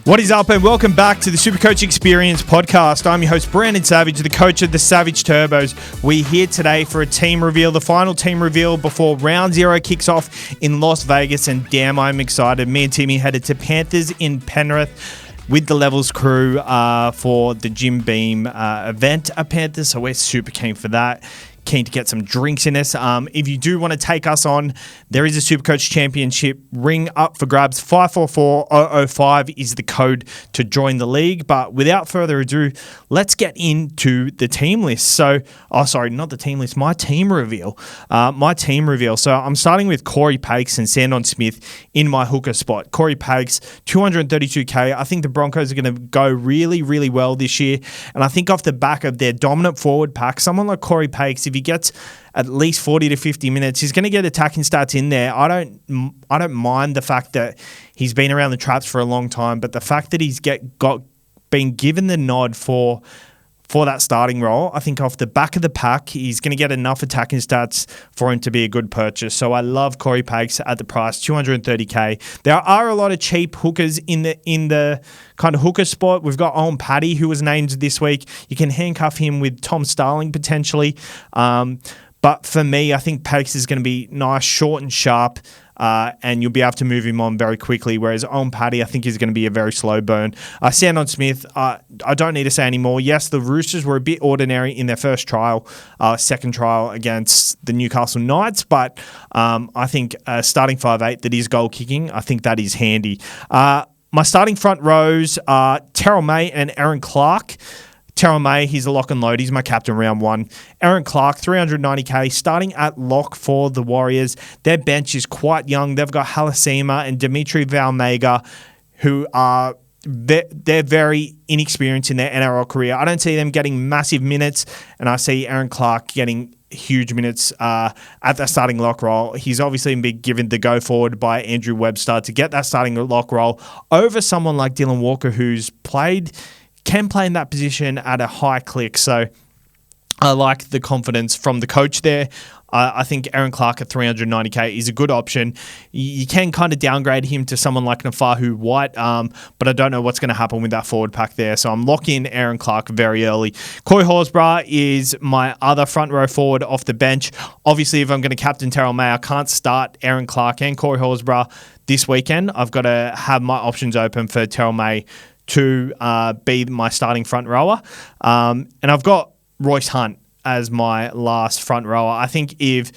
What is up, and welcome back to the SuperCoach Experience podcast. I'm your host, Brandon Savage, the coach of the Savage Turbos. We're here today for a team reveal, the final team reveal before round 0 kicks off in Las Vegas, and damn, I'm excited. Me and Timmy headed to Panthers in Penrith with the Levels crew for the Jim Beam event at Panthers, so we're super keen for that. Keen to get some drinks in us. If you do want to take us on, there is a SuperCoach Championship ring up for grabs. 544005 is the code to join the league. But without further ado, let's get into the team list. So, not the team list, my team reveal. So I'm starting with Corey Pakes and Sandon Smith in my hooker spot. Corey Pakes, 232K. I think the Broncos are going to go really, really well this year. And I think off the back of their dominant forward pack, someone like Corey Pakes, if he gets at least 40 to 50 minutes, he's going to get attacking stats in there. I don't mind the fact that he's been around the traps for a long time, but the fact that he's been given the nod for that starting role, I think off the back of the pack, he's going to get enough attacking stats for him to be a good purchase. So I love Corey Pakes at the price, 230K. There are a lot of cheap hookers in the kind of hooker spot. We've got Owen Paddy, who was named this week. You can handcuff him with Tom Starling potentially. But for me, I think Pakes is going to be nice, short and sharp. And you'll be able to move him on very quickly, whereas on Paddy, I think he's going to be a very slow burn. Sandon Smith, I don't need to say anymore. Yes, the Roosters were a bit ordinary in their first trial, second trial against the Newcastle Knights, but I think starting 5'8", that is goal kicking, I think that is handy. My starting front rows are Terrell May and Aaron Clark. Terrell May, he's a lock and load. He's my captain round 1. Aaron Clark, 390K, starting at lock for the Warriors. Their bench is quite young. They've got Halasima and Dimitri Valmega, who are they're very inexperienced in their NRL career. I don't see them getting massive minutes, and I see Aaron Clark getting huge minutes at that starting lock role. He's obviously been given the go forward by Andrew Webster to get that starting lock role over someone like Dylan Walker, who's can play in that position at a high click. So I like the confidence from the coach there. I think Aaron Clark at 390K is a good option. You can kind of downgrade him to someone like Nafahu White, but I don't know what's going to happen with that forward pack there. So I'm locking Aaron Clark very early. Corey Horsburgh is my other front row forward off the bench. Obviously, if I'm going to captain Terrell May, I can't start Aaron Clark and Corey Horsburgh this weekend. I've got to have my options open for Terrell May to be my starting front rower. And I've got Royce Hunt as my last front rower. I think if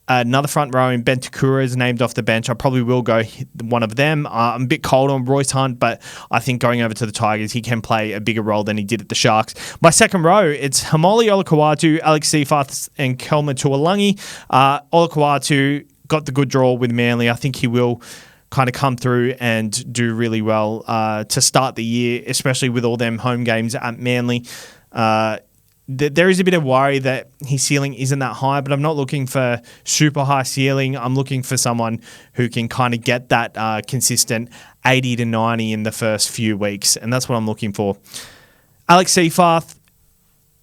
another front row in Ben Takura is named off the bench, I probably will go one of them. I'm a bit cold on Royce Hunt, but I think going over to the Tigers, he can play a bigger role than he did at the Sharks. My second row, it's Hamoli Olakau'atu, Alex Seafarth, and Kelma Tuolangi. Olakau'atu got the good draw with Manly. I think he will kind of come through and do really well to start the year, especially with all them home games at Manly. There is a bit of worry that his ceiling isn't that high, but I'm not looking for super high ceiling. I'm looking for someone who can kind of get that consistent 80 to 90 in the first few weeks, and that's what I'm looking for. Alex Seafarth,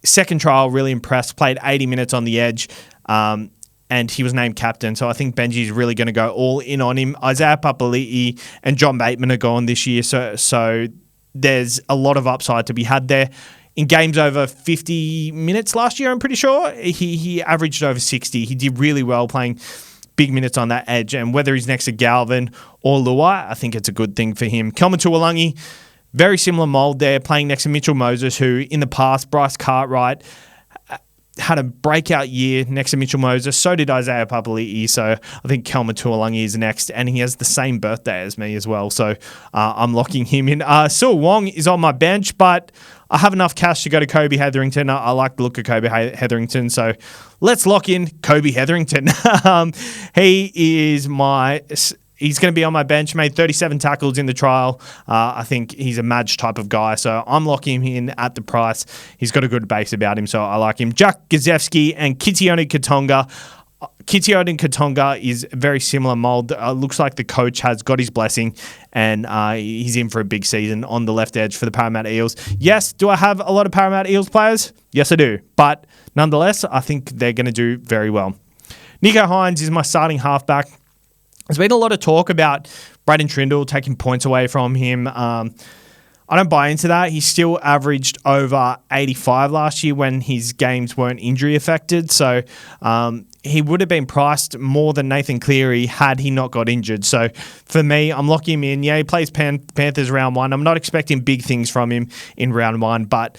second trial, really impressed, played 80 minutes on the edge, and he was named captain. So I think Benji's really going to go all in on him. Isaiah Papali'i and John Bateman are gone this year, so there's a lot of upside to be had there. In games over 50 minutes last year, I'm pretty sure, he averaged over 60. He did really well playing big minutes on that edge, and whether he's next to Galvin or Luai, I think it's a good thing for him. Kelma Tuolangi, very similar mould there, playing next to Mitchell Moses, who in the past, Bryce Cartwright, had a breakout year next to Mitchell Moses. So did Isaiah Papali'i. So I think Kelma Tuolangi is next, and he has the same birthday as me as well. So I'm locking him in. Sil Wong is on my bench, but I have enough cash to go to Kobe Hetherington. I like the look of Kobe Hetherington, so let's lock in Kobe Hetherington. He's going to be on my bench, made 37 tackles in the trial. I think he's a Madge type of guy, so I'm locking him in at the price. He's got a good base about him, so I like him. Jack Gazewski and Kitione Katonga. Kitione Katonga is a very similar mould. Looks like the coach has got his blessing, and he's in for a big season on the left edge for the Parramatta Eels. Yes, do I have a lot of Parramatta Eels players? Yes, I do. But nonetheless, I think they're going to do very well. Nico Hines is my starting halfback. There's been a lot of talk about Braden Trindle taking points away from him. I don't buy into that. He still averaged over 85 last year when his games weren't injury affected. So he would have been priced more than Nathan Cleary had he not got injured. So for me, I'm locking him in. Yeah, he plays Panthers round 1. I'm not expecting big things from him in round 1, but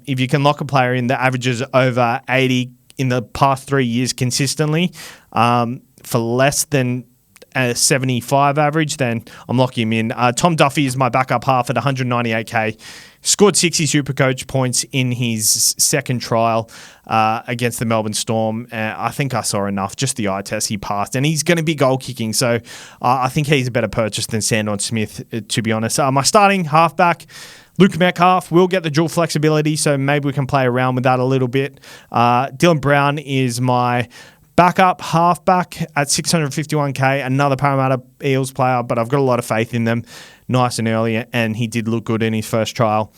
if you can lock a player in that averages over 80 in the past 3 years consistently for less than a 75 average, then I'm locking him in. Tom Duffy is my backup half at 198k. Scored 60 SuperCoach points in his second trial against the Melbourne Storm. I think I saw enough. Just the eye test, he passed. And he's going to be goal kicking. So I think he's a better purchase than Sandon Smith, to be honest. My starting halfback, Luke Metcalf, will get the dual flexibility. So maybe we can play around with that a little bit. Dylan Brown is my backup halfback at 651k, another Parramatta Eels player, but I've got a lot of faith in them nice and early, and he did look good in his first trial.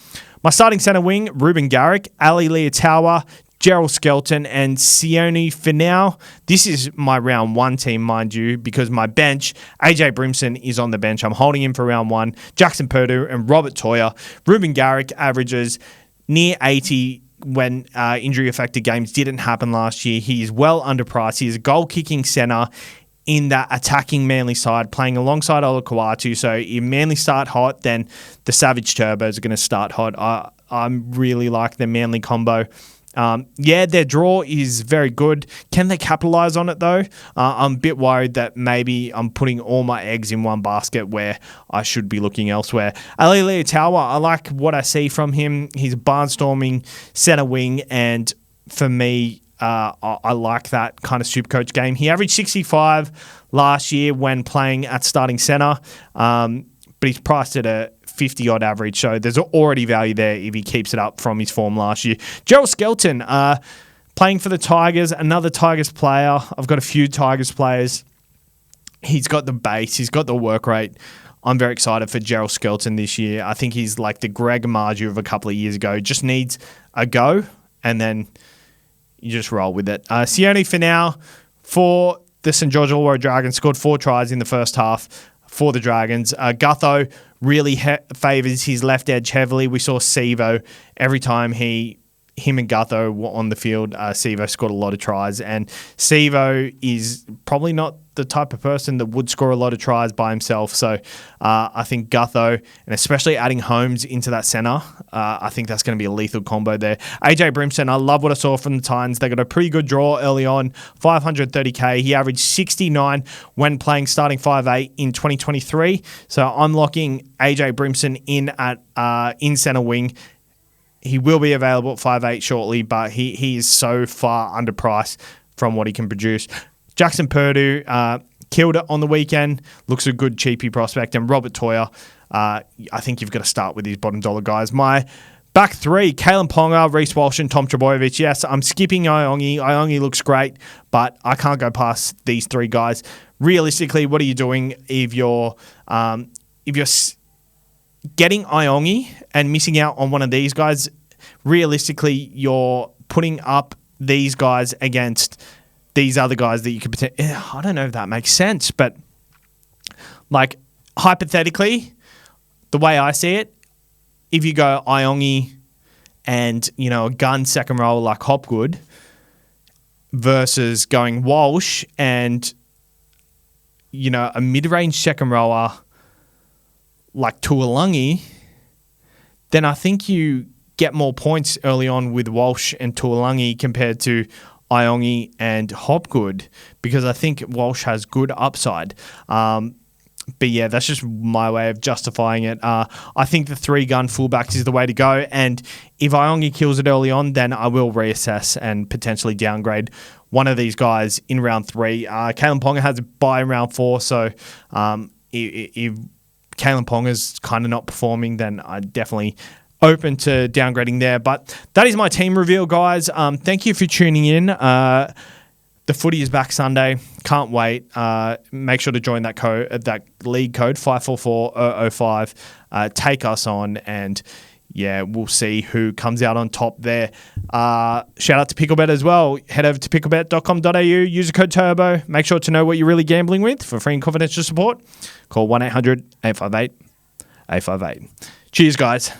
My starting centre wing, Ruben Garrick, Ali Leotawa, Gerald Skelton, and Sione Finau. This is my round 1 team, mind you, because my bench, AJ Brimson, is on the bench. I'm holding him for round 1. Jackson Purdue and Robert Toyer. Ruben Garrick averages near 80 when injury-affected games didn't happen last year. He is well underpriced. He is a goal-kicking centre in that attacking Manly side, playing alongside Ola Kawatu. So if Manly start hot, then the Savage Turbos are going to start hot. I really like the Manly combo. Their draw is very good. Can they capitalise on it though? I'm a bit worried that maybe I'm putting all my eggs in one basket where I should be looking elsewhere. Ali Leotawa, I like what I see from him. He's a barnstorming centre wing, and for me, I like that kind of SuperCoach game. He averaged 65 last year when playing at starting centre, but he's priced at a 50-odd average, so there's already value there if he keeps it up from his form last year. Gerald Skelton, playing for the Tigers, another Tigers player. I've got a few Tigers players. He's got the base. He's got the work rate. I'm very excited for Gerald Skelton this year. I think he's like the Greg Marju of a couple of years ago. Just needs a go, and then you just roll with it. Sione Finau for the St. George Illawarra Dragons scored 4 tries in the first half for the Dragons. Gutho really favours his left edge heavily. We saw Sevo every time him and Gutho were on the field. Sevo scored a lot of tries, and Sevo is probably not the type of person that would score a lot of tries by himself. So I think Gutho, and especially adding Holmes into that centre, I think that's going to be a lethal combo there. AJ Brimson, I love what I saw from the Titans. They got a pretty good draw early on, 530k. He averaged 69 when playing starting 5'8" in 2023. So I'm locking AJ Brimson in at in centre wing. He will be available at 5'8" shortly, but he is so far underpriced from what he can produce. Jackson Purdue killed it on the weekend. Looks a good cheapie prospect. And Robert Toyer, I think you've got to start with these bottom dollar guys. My back 3, Kalen Ponga, Reece Walsh, and Tom Trbojevic. Yes, I'm skipping Iongi. Iongi looks great, but I can't go past these 3 guys. Realistically, what are you doing if you're getting Iongi and missing out on one of these guys? Realistically, you're putting up these guys against these other guys that you could potentially... I don't know if that makes sense, but like hypothetically, the way I see it, if you go Iongi and, a gun second row like Hopgood versus going Walsh and, a mid-range second rower like Tuolungi, then I think you get more points early on with Walsh and Tuolungi compared to Iongi and Hopgood, because I think Walsh has good upside. But yeah, that's just my way of justifying it. I think the 3-gun fullbacks is the way to go, and if Iongi kills it early on, then I will reassess and potentially downgrade one of these guys in round 3. Kalen Ponga has a bye in round 4, so if Kalen Ponga's kind of not performing, then I definitely open to downgrading there. But that is my team reveal, guys. Thank you for tuning in. The footy is back Sunday. Can't wait. Make sure to join that league code 544005. Take us on, and yeah, we'll see who comes out on top there. Shout out to Picklebet as well. Head over to picklebet.com.au. Use the code TURBO. Make sure to know what you're really gambling with. For free and confidential support, call 1-800-858-858. Cheers, guys.